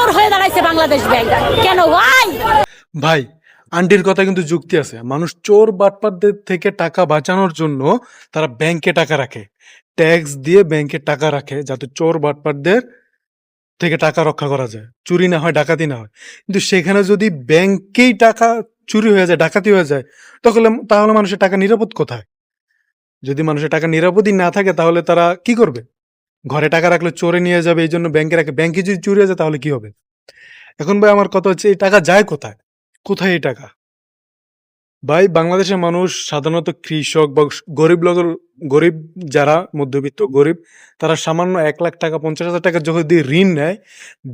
চোর হয়ে দাঁড়াইছে বাংলাদেশ ব্যাংক। কেন ভাই? ভাই, আন্টির কথা কিন্তু যুক্তি আছে। মানুষ চোর বাটপারদের থেকে টাকা বাঁচানোর জন্য তারা ব্যাংকে টাকা রাখে, ট্যাক্স দিয়ে ব্যাংকে টাকা রাখে, যাতে চোর বাটপারদের থেকে টাকা রক্ষা করা যায়, চুরি না হয়, ডাকাতি না হয়। কিন্তু সেখানে যদি ব্যাংকেই টাকা চুরি হয়ে যায়, ডাকাতি হয়ে যায়, তাহলে মানুষের টাকা নিরাপদ কোথায়? যদি মানুষের টাকা নিরাপদই না থাকে, তাহলে তারা কি করবে? ঘরে টাকা রাখলে চোরে নিয়ে যাবে, এই জন্য ব্যাংকে রাখে। ব্যাংকে যদি চুরি হয়ে যায় তাহলে কি হবে? এখন ভাই আমার কথা হচ্ছে, এই টাকা যায় কোথায়? কোথায় এই টাকা? ভাই, বাংলাদেশের মানুষ সাধারণত কৃষক বা গরিব, যারা মধ্যবিত্ত গরিব, তারা সামান্য 1,00,000 টাকা, 50,000 টাকা যদি ঋণ নেয়,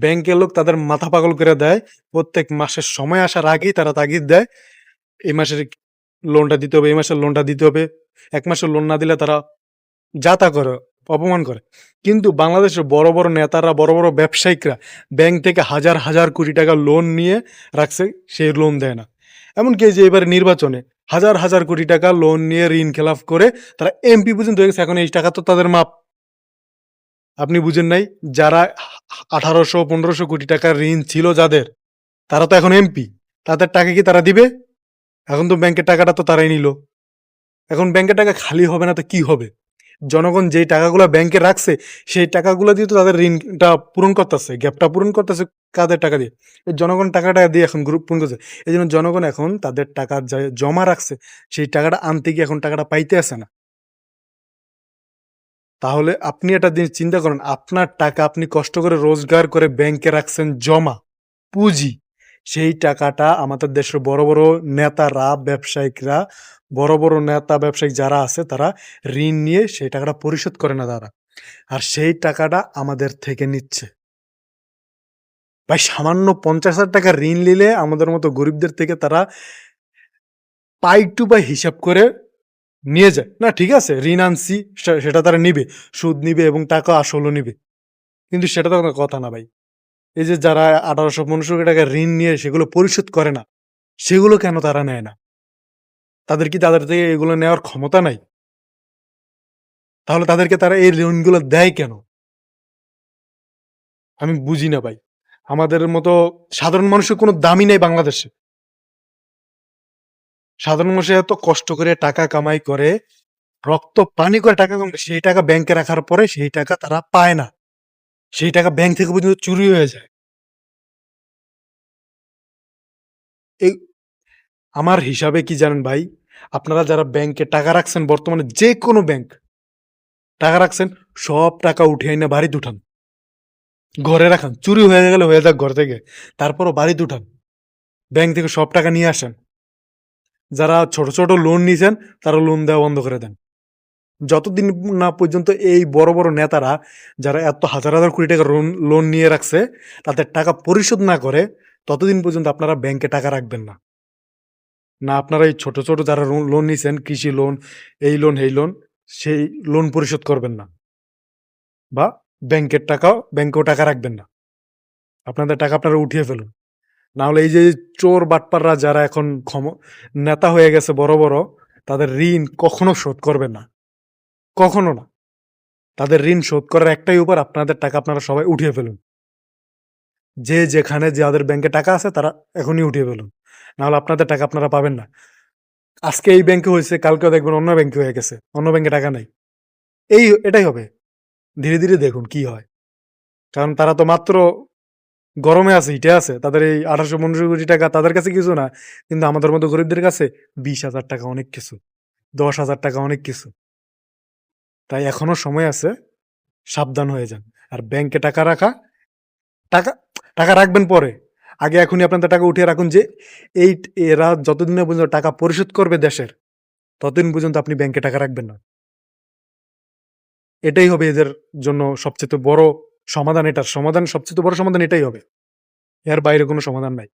ব্যাংকের লোক তাদের মাথা পাগল করে দেয়। প্রত্যেক মাসের সময় আসার আগেই তারা তাগিদ দেয়, এই মাসের লোনটা দিতে হবে, এই মাসের লোনটা দিতে হবে। 1 মাসের লোন না দিলে তারা যা তা করে, অপমান করে। কিন্তু বাংলাদেশের বড় বড় নেতারা, বড় বড় ব্যবসায়িকরা ব্যাংক থেকে হাজার হাজার কোটি টাকা লোন নিয়ে রাখছে, সেই লোন দেয় না। এমনকি এই যে এবারে নির্বাচনে হাজার হাজার কোটি টাকা লোন নিয়ে ঋণ খেলাপ করে তারা এমপি পর্যন্ত হয়ে গেছে। এখন এই টাকা তো তাদের মাপ। আপনি বুঝেন নাই? যারা 1800-1500 কোটি টাকার ঋণ ছিল যাদের, তারা তো এখন এমপি। তাদের টাকা কি তারা দিবে? এখন তো ব্যাংকের টাকাটা তো তারাই নিল। এখন ব্যাংকের টাকা খালি হবে না তো কি হবে? জনগণ যেই টাকাগুলো ব্যাংকে রাখছে, সেই টাকাগুলো দিয়ে তো তাদের ঋণটা পূরণ করতেছে, গ্যাপটা পূরণ করতেছে। কাদের টাকা দিয়ে? এই জনগণ টাকাটা দিয়ে এখন গ্রুপ পূরণ করছে। এই জন্য জনগণ এখন তাদের টাকা জমা রাখছে, সেই টাকাটা আনতে গিয়ে এখন টাকাটা পাইতে আসে না। তাহলে আপনি একটা জিনিস চিন্তা করেন, আপনার টাকা আপনি কষ্ট করে রোজগার করে ব্যাংকে রাখছেন জমা, পুঁজি। সেই টাকাটা আমাদের দেশের বড় বড় নেতারা, ব্যবসায়িকরা, বড় বড় নেতা ব্যবসায়িক যারা আছে, তারা ঋণ নিয়ে সেই টাকাটা পরিশোধ করে না তারা, আর সেই টাকাটা আমাদের থেকে নিচ্ছে। ভাই, সামান্য 50,000 টাকা ঋণ নিলে আমাদের মতো গরিবদের থেকে তারা পাই টু পাই হিসাব করে নিয়ে যায়। না ঠিক আছে, ঋণ আনছি, সেটা তারা নিবে, সুদ নিবে এবং টাকা আসলও নিবে। কিন্তু সেটা তো কোনো কথা না ভাই। এই যে যারা 1800-1500 কোটি টাকা ঋণ নিয়ে সেগুলো পরিশোধ করে না, সেগুলো কেন তারা নেয় না? তাদের কি তাদের থেকে এগুলো নেওয়ার ক্ষমতা নাই? তাহলে তাদেরকে তারা এই ঋণগুলো দেয় কেন? আমি বুঝি না ভাই। আমাদের মতো সাধারণ মানুষের কোনো দামই নেই বাংলাদেশে। সাধারণ মানুষ এত কষ্ট করে টাকা কামাই করে, রক্ত পানি করে টাকা কামাই, সেই টাকা ব্যাংকে রাখার পরে সেই টাকা তারা পায় না। সেই টাকা ব্যাংক থেকে পর্যন্ত চুরি হয়ে যায়। এই আমার হিসাবে কি জানেন ভাই? আপনারা যারা ব্যাংকে টাকা রাখছেন, বর্তমানে যে কোনো ব্যাংক টাকা রাখছেন, সব টাকা উঠে এনে বাড়িতে উঠান, ঘরে রাখান। চুরি হয়ে গেলে হয়ে যাক ঘর থেকে, তারপরও বাড়িতে উঠান। ব্যাংক থেকে সব টাকা নিয়ে আসেন। যারা ছোট ছোট লোন নিয়েছেন, তারা লোন দেওয়া বন্ধ করে দেন। যতদিন না পর্যন্ত এই বড় বড় নেতারা, যারা এত হাজার হাজার কোটি টাকা লোন নিয়ে রাখছে, তাদের টাকা পরিশোধ না করে, ততদিন পর্যন্ত আপনারা ব্যাংকে টাকা রাখবেন না। না আপনারা এই ছোট ছোট যারা লোন নিয়েছেন, কৃষি লোন, এই লোন, এই লোন, সেই লোন পরিশোধ করবেন না, বা ব্যাংকেও টাকা রাখবেন না। আপনাদের টাকা আপনারা উঠিয়ে ফেলুন। না হলে এই যে চোর বাটপাররা যারা এখন নেতা হয়ে গেছে বড় বড়, তাদের ঋণ কখনো শোধ করবেন না, কখনো না। তাদের ঋণ শোধ করার একটাই উপায়, আপনাদের টাকা আপনারা সবাই উঠিয়ে ফেলুন। যে যেখানে যাদের ব্যাংকে টাকা আছে, তারা এখনই উঠিয়ে ফেলুন। না হলে আপনাদের টাকা আপনারা পাবেন না। আজকে এই ব্যাংকে হয়েছে, কালকেও দেখবেন অন্য ব্যাংকে হয়ে গেছে, অন্য ব্যাংকে টাকা নাই। এটাই হবে। ধীরে ধীরে দেখুন কি হয়। কারণ তারা তো মাত্র গরমে আছে, হিটে আছে। তাদের এই 1800-1500 কোটি টাকা তাদের কাছে কিছু না, কিন্তু আমাদের মতো গরিবদের কাছে 20,000 টাকা অনেক কিছু, 10,000 টাকা অনেক কিছু। তাই এখনো সময় আছে, সাবধান হয়ে যান। আর ব্যাংকে টাকা টাকা রাখবেন পরে, আগে এখনই আপনাদের টাকা উঠিয়ে রাখুন। যে এই এরা যতদিন না পর্যন্ত টাকা পরিশোধ করবে দেশের, ততদিন পর্যন্ত আপনি ব্যাংকে টাকা রাখবেন না। এটাই হবে এদের জন্য সবচেয়ে বড় সমাধান। সবচেয়ে বড় সমাধান এটাই হবে। এর বাইরে কোনো সমাধান নাই।